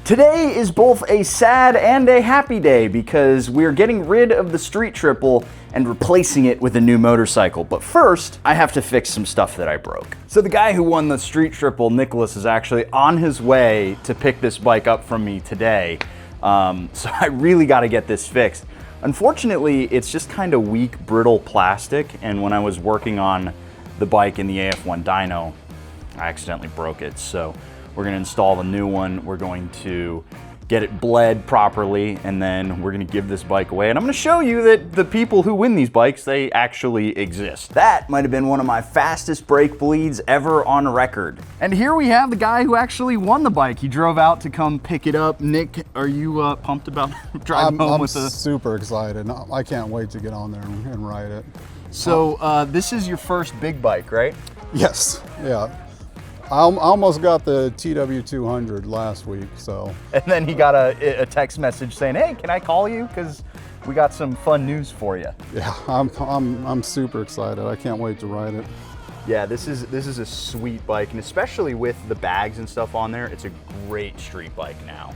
Today is both a sad and a happy day because we're getting rid of the Street Triple and replacing it with a new motorcycle. But first, I have to fix some stuff that I broke. So the guy who won the Street Triple, Nicholas, is actually on his way to pick this bike up from me today. So I really got to get this fixed. Unfortunately, it's just kind of weak, brittle plastic, and when I was working on the bike in the AF1 dyno, I accidentally broke it. So we're gonna install the new one. We're going to get it bled properly, and then we're gonna give this bike away. And I'm gonna show you that the people who win these bikes, they actually exist. That might have been one of my fastest brake bleeds ever on record. And here we have the guy who actually won the bike. He drove out to come pick it up. Nick, are you pumped about driving home with I'm super excited. I can't wait to get on there and ride it. So this is your first big bike, right? Yes, yeah. I almost got the TW200 last week, so. And then he got a text message saying, "Hey, can I call you? Because we got some fun news for you." Yeah, I'm super excited. I can't wait to ride it. Yeah, this is a sweet bike, and especially with the bags and stuff on there, it's a great street bike now.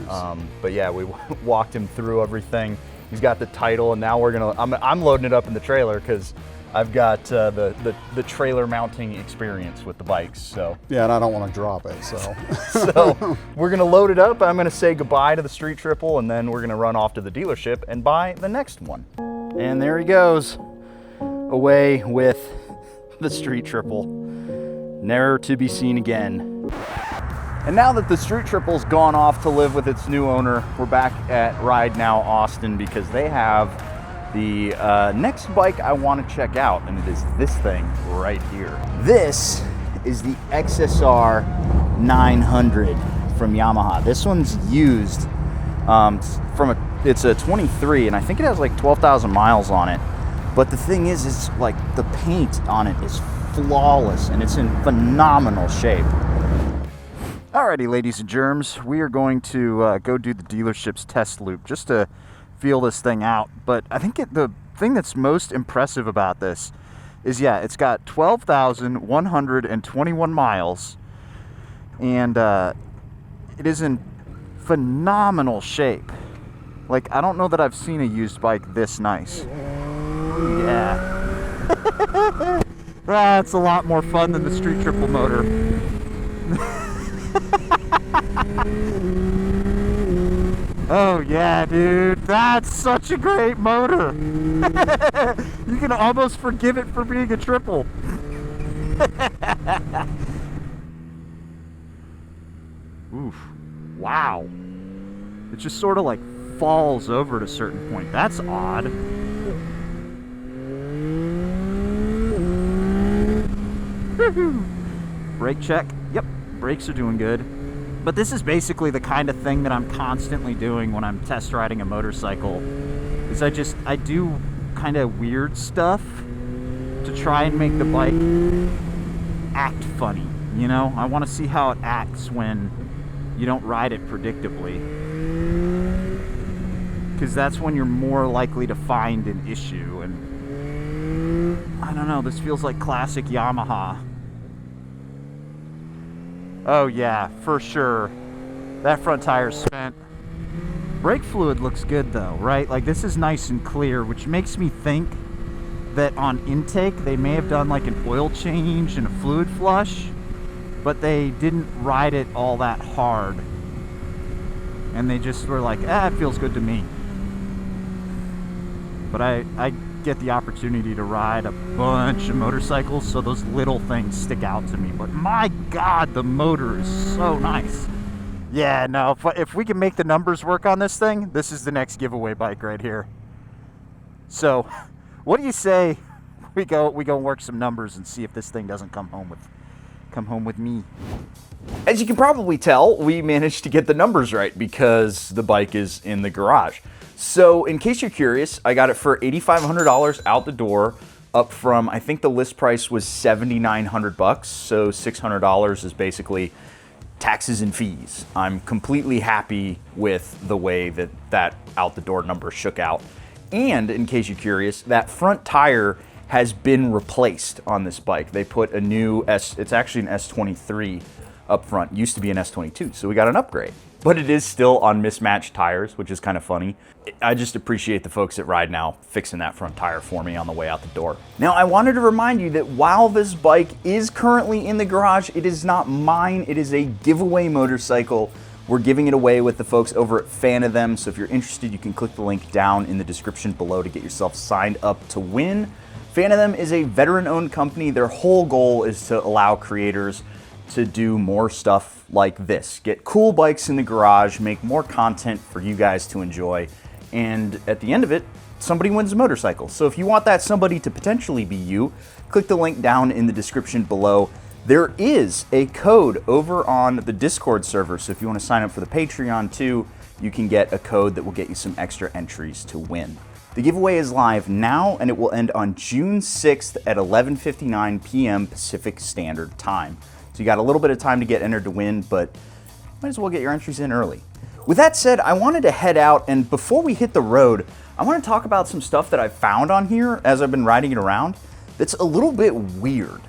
Nice. But yeah, we walked him through everything. He's got the title, and now we're gonna. I'm loading it up in the trailer because I've got the trailer mounting experience with the bikes, so. Yeah, and I don't want to drop it, so. So we're gonna load it up. I'm gonna say goodbye to the Street Triple, and then we're gonna run off to the dealership and buy the next one. And there he goes, away with the Street Triple, never to be seen again. And now that the Street Triple's gone off to live with its new owner, we're back at Ride Now Austin because they have the next bike I want to check out, and it is this thing right here. This is the XSR 900 from Yamaha. This one's used it's a 23, and I think it has like 12,000 miles on it. But the thing is, it's like the paint on it is flawless, and it's in phenomenal shape. Alrighty, ladies and germs, we are going to go do the dealership's test loop just to feel this thing out. But I think the thing that's most impressive about this is, yeah, it's got 12,121 miles, and it is in phenomenal shape. Like, I don't know that I've seen a used bike this nice. Yeah. That's a lot more fun than the Street Triple motor. Oh yeah, dude, that's such a great motor. You can almost forgive it for being a triple. Oof, wow. It just sort of like falls over at a certain point. That's odd. Brake check. Yep, brakes are doing good. But this is basically the kind of thing that I'm constantly doing when I'm test riding a motorcycle, is I do kind of weird stuff to try and make the bike act funny, you know? I want to see how it acts when you don't ride it predictably, because that's when you're more likely to find an issue. And I don't know, this feels like classic Yamaha. Oh yeah, for sure. That front tire's spent. Brake fluid looks good though, right? Like, this is nice and clear, which makes me think that on intake they may have done like an oil change and a fluid flush, but they didn't ride it all that hard. And they just were like, it feels good to me. But I get the opportunity to ride a bunch of motorcycles, so those little things stick out to me. But my God, the motor is so nice. Yeah, no, if we can make the numbers work on this thing, this is the next giveaway bike right here. So, what do you say we go and work some numbers and see if this thing doesn't come home with me? As you can probably tell, we managed to get the numbers right because the bike is in the garage. So in case you're curious, I got it for $8,500 out the door, up from, I think the list price was $7,900, so $600 is basically taxes and fees. I'm completely happy with the way that out the door number shook out. And in case you're curious, that front tire has been replaced on this bike. They put a new it's actually an S23 up front, used to be an S22, so we got an upgrade. but it is still on mismatched tires, which is kind of funny. I just appreciate the folks at Ride Now fixing that front tire for me on the way out the door. Now, I wanted to remind you that while this bike is currently in the garage, it is not mine. It is a giveaway motorcycle. We're giving it away with the folks over at Fan of Them, so if you're interested, you can click the link down in the description below to get yourself signed up to win. Fan of Them is a veteran-owned company. Their whole goal is to allow creators to do more stuff like this. Get cool bikes in the garage, make more content for you guys to enjoy, and at the end of it, somebody wins a motorcycle. So if you want that somebody to potentially be you, click the link down in the description below. There is a code over on the Discord server, so if you want to sign up for the Patreon too, you can get a code that will get you some extra entries to win. The giveaway is live now, and it will end on June 6th at 11:59 p.m. Pacific Standard Time. So you got a little bit of time to get entered to win, but might as well get your entries in early. With that said, I wanted to head out, and before we hit the road, I want to talk about some stuff that I've found on here as I've been riding it around that's a little bit weird.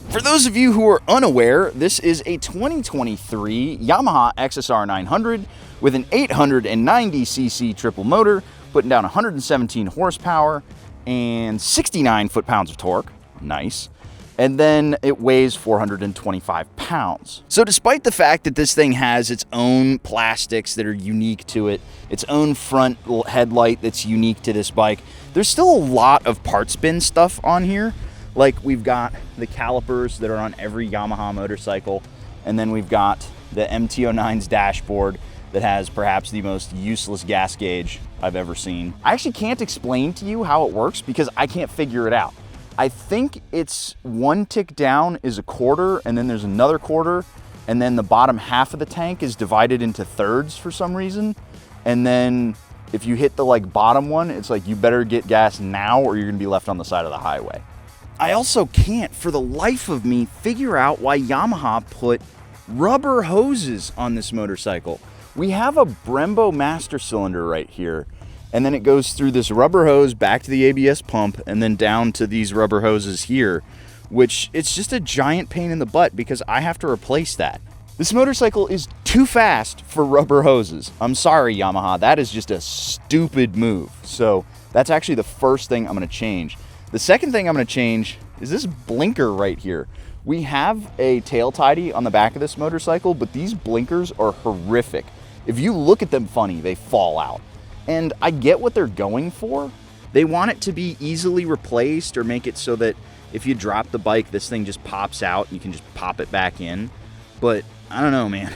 For those of you who are unaware, this is a 2023 Yamaha XSR 900 with an 890cc triple motor, putting down 117 horsepower and 69 foot-pounds of torque. Nice. And then it weighs 425 pounds. So despite the fact that this thing has its own plastics that are unique to it, its own front headlight that's unique to this bike, there's still a lot of parts bin stuff on here. Like we've got the calipers that are on every Yamaha motorcycle, and then we've got the MT-09's dashboard that has perhaps the most useless gas gauge I've ever seen. I actually can't explain to you how it works because I can't figure it out. I think it's one tick down is a quarter, and then there's another quarter, and then the bottom half of the tank is divided into thirds for some reason. And then if you hit the bottom one, it's like you better get gas now or you're gonna be left on the side of the highway. I also can't for the life of me figure out why Yamaha put rubber hoses on this motorcycle. We have a Brembo master cylinder right here, and then it goes through this rubber hose back to the ABS pump and then down to these rubber hoses here, which it's just a giant pain in the butt because I have to replace that. This motorcycle is too fast for rubber hoses. I'm sorry, Yamaha, that is just a stupid move. So that's actually the first thing I'm gonna change. The second thing I'm gonna change is this blinker right here. We have a tail tidy on the back of this motorcycle, but these blinkers are horrific. If you look at them funny, they fall out. And I get what they're going for. They want it to be easily replaced or make it so that if you drop the bike, this thing just pops out and you can just pop it back in. But I don't know, man.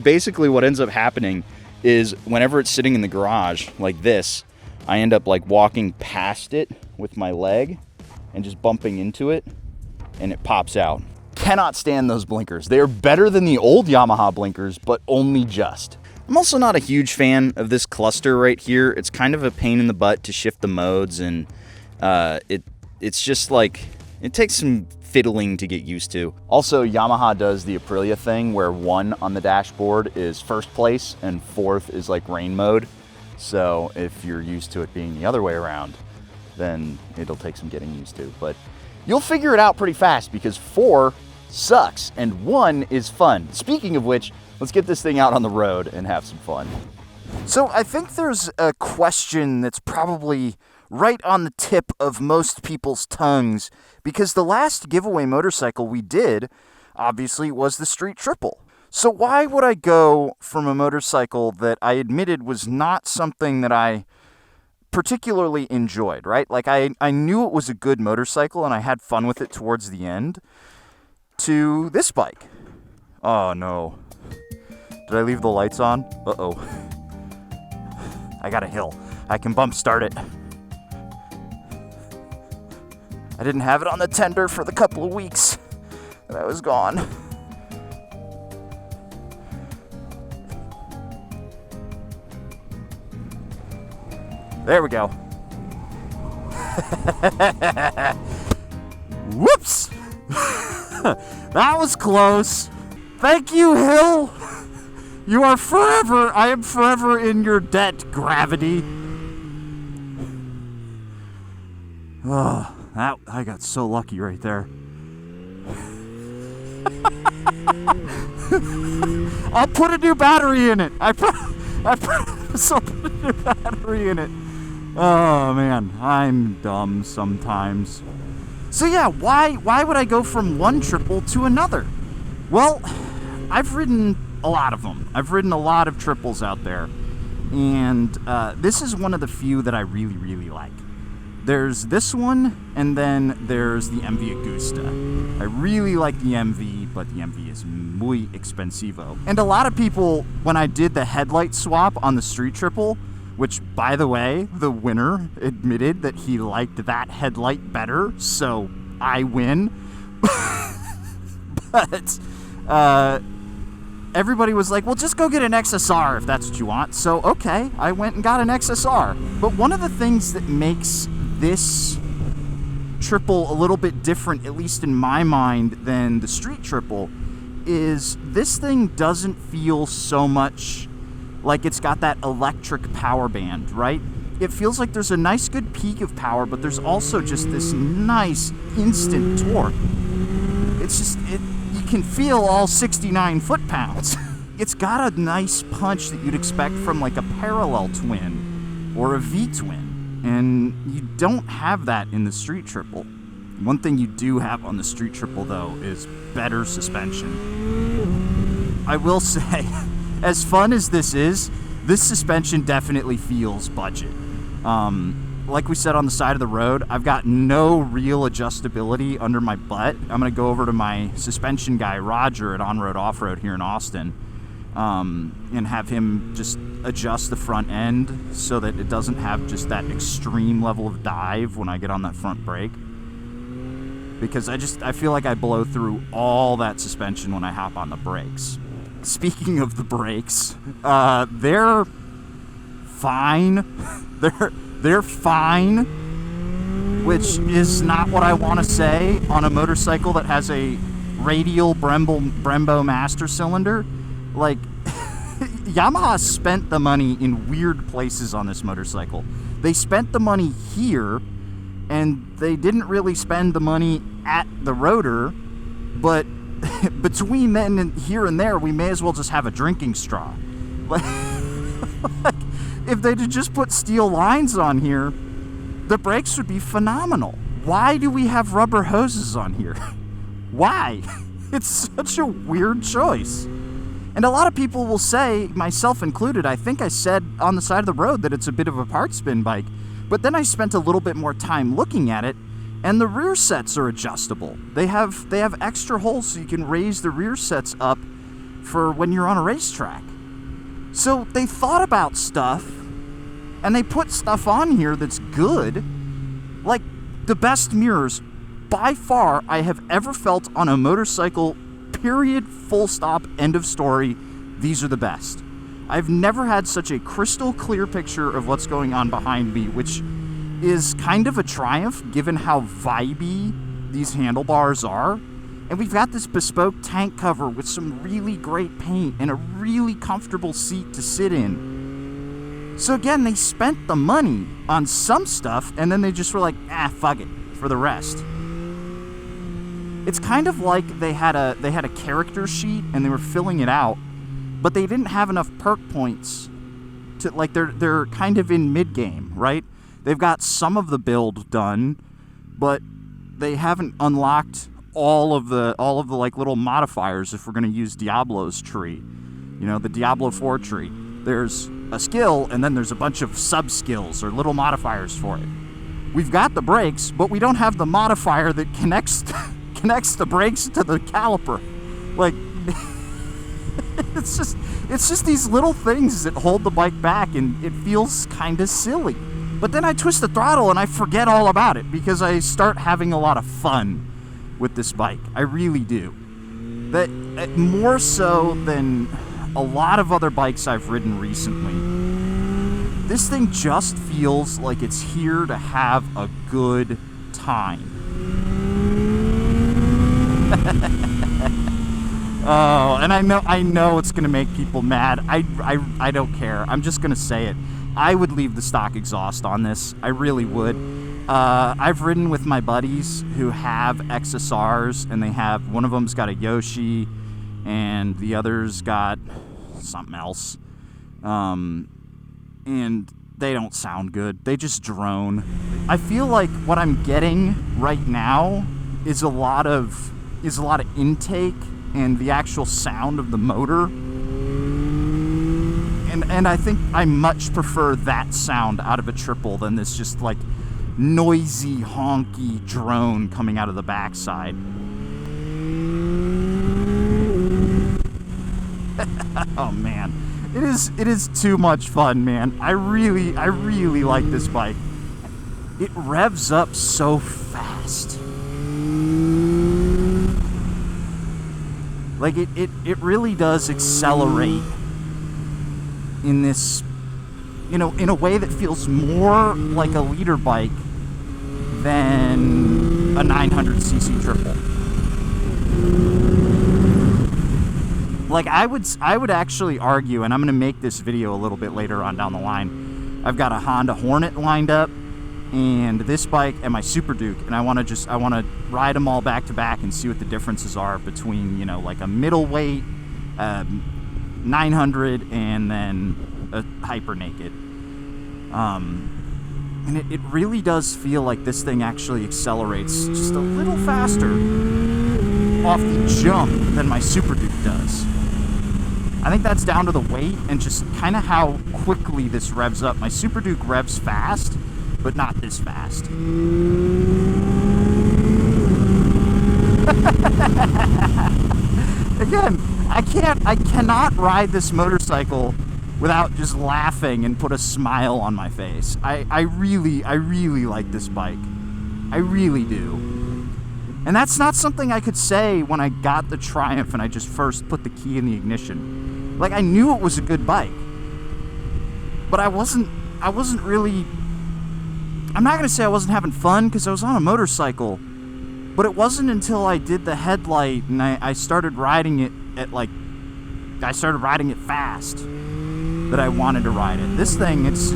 Basically what ends up happening is whenever it's sitting in the garage like this, I end up walking past it with my leg and just bumping into it, and it pops out. Cannot stand those blinkers. They are better than the old Yamaha blinkers, but only just. I'm also not a huge fan of this cluster right here. It's kind of a pain in the butt to shift the modes, and it's just it takes some fiddling to get used to. Also, Yamaha does the Aprilia thing where 1 on the dashboard is first place and 4th is rain mode. So if you're used to it being the other way around, then it'll take some getting used to. But you'll figure it out pretty fast because 4 sucks and 1 is fun. Speaking of which, let's get this thing out on the road and have some fun. So I think there's a question that's probably right on the tip of most people's tongues, because the last giveaway motorcycle we did, obviously, was the Street Triple. So why would I go from a motorcycle that I admitted was not something that I particularly enjoyed, right? I knew it was a good motorcycle and I had fun with it towards the end, to this bike. Oh no. Did I leave the lights on? Uh-oh. I got a hill. I can bump start it. I didn't have it on the tender for the couple of weeks that I was gone. There we go. Whoops! That was close. Thank you, Hill. You are forever, I am forever in your debt, gravity. Oh, I got so lucky right there. I'll put a new battery in it. I promise I'll put a new battery in it. Oh man, I'm dumb sometimes. So yeah, why would I go from one triple to another? Well, I've ridden a lot of them. I've ridden a lot of triples out there. And this is one of the few that I really, really like. There's this one, and then there's the MV Agusta. I really like the MV, but the MV is muy expensivo. And a lot of people, when I did the headlight swap on the Street Triple, which, by the way, the winner admitted that he liked that headlight better, so I win. But everybody was like, well, just go get an XSR if that's what you want. So, okay, I went and got an XSR. But one of the things that makes this triple a little bit different, at least in my mind, than the Street Triple, is this thing doesn't feel so much like it's got that electric power band, right? It feels like there's a nice good peak of power, but there's also just this nice instant torque. It's just, you can feel all 69 foot-pounds. It's got a nice punch that you'd expect from like a parallel twin or a V-twin. And you don't have that in the Street Triple. One thing you do have on the Street Triple, though, is better suspension. I will say, as fun as this is, this suspension definitely feels budget. Like we said on the side of the road, I've got no real adjustability under my butt. I'm going to go over to my suspension guy, Roger, at On Road Off Road here in Austin, and have him just adjust the front end so that it doesn't have just that extreme level of dive when I get on that front brake. Because I feel like I blow through all that suspension when I hop on the brakes. Speaking of the brakes, they're fine. They're fine, which is not what I want to say on a motorcycle that has a radial Brembo master cylinder. Like, Yamaha spent the money in weird places on this motorcycle. They spent the money here, and they didn't really spend the money at the rotor, but between then and here and there, we may as well just have a drinking straw. Like, if they'd just put steel lines on here, the brakes would be phenomenal. Why do we have rubber hoses on here? Why? It's such a weird choice. And a lot of people will say, myself included, I think I said on the side of the road that it's a bit of a part spin bike. But then I spent a little bit more time looking at it, and the rear sets are adjustable. They have extra holes so you can raise the rear sets up for when you're on a racetrack. So they thought about stuff, and they put stuff on here that's good. Like the best mirrors by far I have ever felt on a motorcycle, period, full stop, end of story. These are the best. I've never had such a crystal clear picture of what's going on behind me, which is kind of a triumph given how vibey these handlebars are. And we've got this bespoke tank cover with some really great paint and a really comfortable seat to sit in. So again, they spent the money on some stuff, and then they just were like, fuck it, for the rest. It's kind of like they had a character sheet and they were filling it out, but they didn't have enough perk points to, like, they're kind of in mid-game, right? They've got some of the build done, but they haven't unlocked all of the like little modifiers if we're going to use Diablo's tree. You know, the Diablo 4 tree. There's a skill, and then there's a bunch of sub-skills or little modifiers for it. We've got the brakes, but we don't have the modifier that connects the brakes to the caliper. Like, it's just these little things that hold the bike back, and it feels kind of silly. But then I twist the throttle and I forget all about it because I start having a lot of fun with this bike. I really do. That more so than a lot of other bikes I've ridden recently. This thing just feels like it's here to have a good time. Oh, and I know it's gonna make people mad. I don't care. I'm just gonna say it. I would leave the stock exhaust on this. I really would. I've ridden with my buddies who have XSRs, and they have, one of them's got a Yoshi, and the other's got something else. And they don't sound good. They just drone. I feel like what I'm getting right now is a lot of intake and the actual sound of the motor. And I think I much prefer that sound out of a triple than this just like noisy, honky drone coming out of the backside. Oh man, it is too much fun, man. I really like this bike. It revs up so fast. Like it really does accelerate in this, you know, in a way that feels more like a leader bike than a 900cc triple. Like I would actually argue, and I'm going to make this video a little bit later on down the line. I've got a Honda Hornet lined up, and this bike and my Super Duke, and I want to ride them all back to back and see what the differences are between, you know, like a middleweight 900 and then a Hyper Naked. And it really does feel like this thing actually accelerates just a little faster off the jump than my Super Duke does. I think that's down to the weight and just kind of how quickly this revs up. My Super Duke revs fast, but not this fast. Again, I cannot ride this motorcycle without just laughing and put a smile on my face. I really like this bike. I really do. And that's not something I could say when I got the Triumph and I just first put the key in the ignition. Like, I knew it was a good bike, but I wasn't really, I'm not gonna say I wasn't having fun because I was on a motorcycle, but it wasn't until I did the headlight and I started riding it I started riding it fast that I wanted to ride it. This thing, it's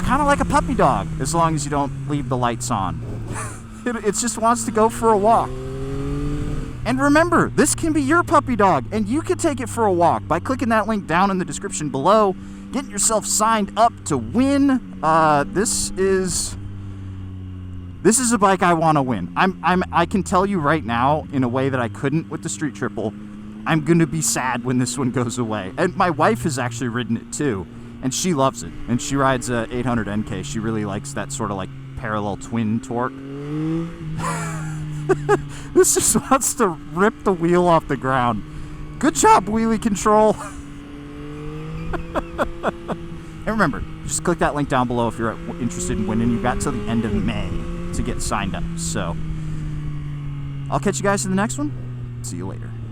kind of like a puppy dog as long as you don't leave the lights on. It just wants to go for a walk. And remember, this can be your puppy dog, and you can take it for a walk by clicking that link down in the description below, getting yourself signed up to win. This is a bike I want to win. I can tell you right now, in a way that I couldn't with the Street Triple, I'm gonna be sad when this one goes away. And my wife has actually ridden it too, and she loves it. And she rides a 800 NK. She really likes that sort of like parallel twin torque. This just wants to rip the wheel off the ground. Good job, wheelie control. And remember, just click that link down below if you're interested in winning. You've got till the end of May to get signed up. So I'll catch you guys in the next one. See you later.